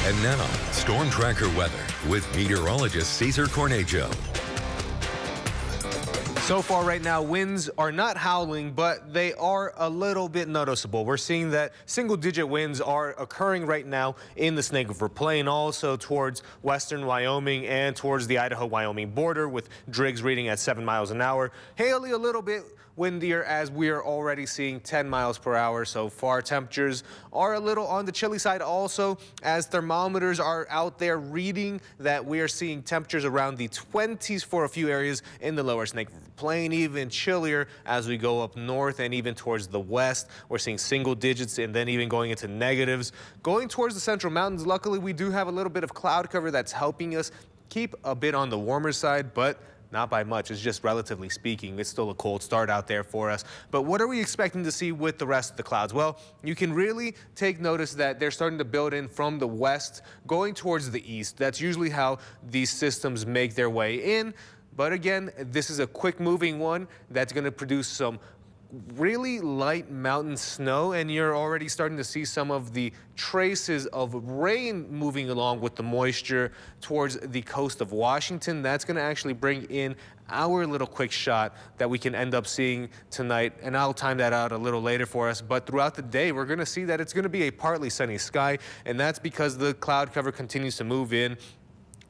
And now, Storm Tracker weather with meteorologist Cesar Cornejo. So far right now, winds are not howling, but they are a little bit noticeable. We're seeing that single-digit winds are occurring right now in the Snake River Plain, also towards western Wyoming and towards the Idaho-Wyoming border, with drigs reading at 7 miles an hour. Haley a little bit windier, as we are already seeing 10 miles per hour so far. Temperatures are a little on the chilly side also, as thermometers are out there reading that we are seeing temperatures around the 20s for a few areas in the lower Snake River Plain, even chillier as we go up north and even towards the west. We're seeing single digits and then even going into negatives. Going towards the Central Mountains, luckily we do have a little bit of cloud cover that's helping us keep a bit on the warmer side, but not by much. It's just relatively speaking. It's still a cold start out there for us. But what are we expecting to see with the rest of the clouds? Well, you can really take notice that they're starting to build in from the west, going towards the east. That's usually how these systems make their way in. But again, this is a quick moving one that's going to produce some really light mountain snow, and you're already starting to see some of the traces of rain moving along with the moisture towards the coast of Washington. That's going to actually bring in our little quick shot that we can end up seeing tonight, and I'll time that out a little later for us. But throughout the day, we're going to see that it's going to be a partly sunny sky, and that's because the cloud cover continues to move in.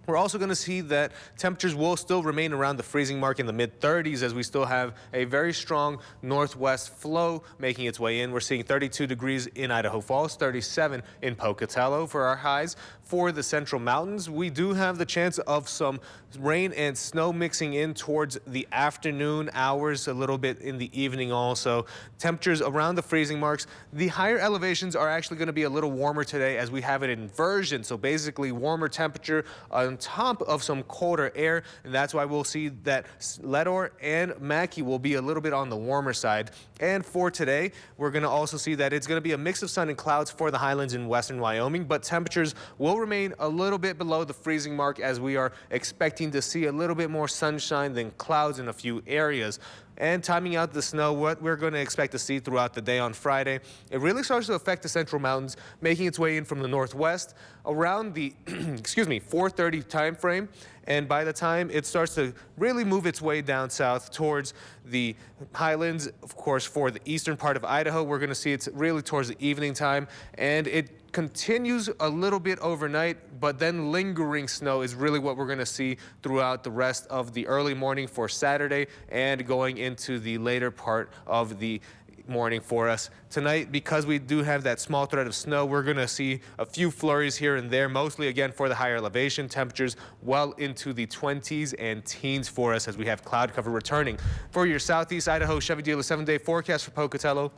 We're also going to see that temperatures will still remain around the freezing mark in the mid-30s, as we still have a very strong northwest flow making its way in. We're seeing 32 degrees in Idaho Falls, 37 in Pocatello for our highs. For the Central Mountains, we do have the chance of some rain and snow mixing in towards the afternoon hours, a little bit in the evening also. Temperatures around the freezing marks. The higher elevations are actually going to be a little warmer today, as we have an inversion. So basically warmer temperature on top of some colder air, and that's why we'll see that Ledor and Mackay will be a little bit on the warmer side. And for today, we're going to also see that it's going to be a mix of sun and clouds for the highlands in western Wyoming, but temperatures will remain a little bit below the freezing mark, as we are expecting to see a little bit more sunshine than clouds in a few areas. And timing out the snow, what we're going to expect to see throughout the day on Friday, it really starts to affect the Central Mountains, making its way in from the northwest around the 4:30 time frame. And by the time it starts to really move its way down south towards the highlands, of course, for the eastern part of Idaho, we're going to see it's really towards the evening time, and it continues a little bit overnight, but then lingering snow is really what we're going to see throughout the rest of the early morning for Saturday and going into the later part of the morning for us tonight. Because we do have that small threat of snow, we're going to see a few flurries here and there, mostly again for the higher elevation. Temperatures well into the 20s and teens for us, as we have cloud cover returning. For your southeast Idaho Chevy dealer 7-day forecast for Pocatello,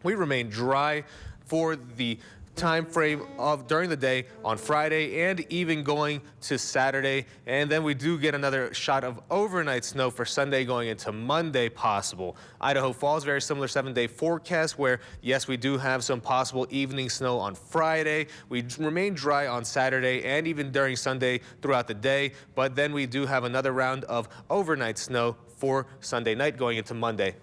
we remain dry for the time frame of during the day on Friday and even going to Saturday. And then we do get another shot of overnight snow for Sunday going into Monday possible. Idaho Falls, very similar 7-day forecast, where yes, we do have some possible evening snow on Friday. We remain dry on Saturday and even during Sunday throughout the day, but then we do have another round of overnight snow for Sunday night going into Monday.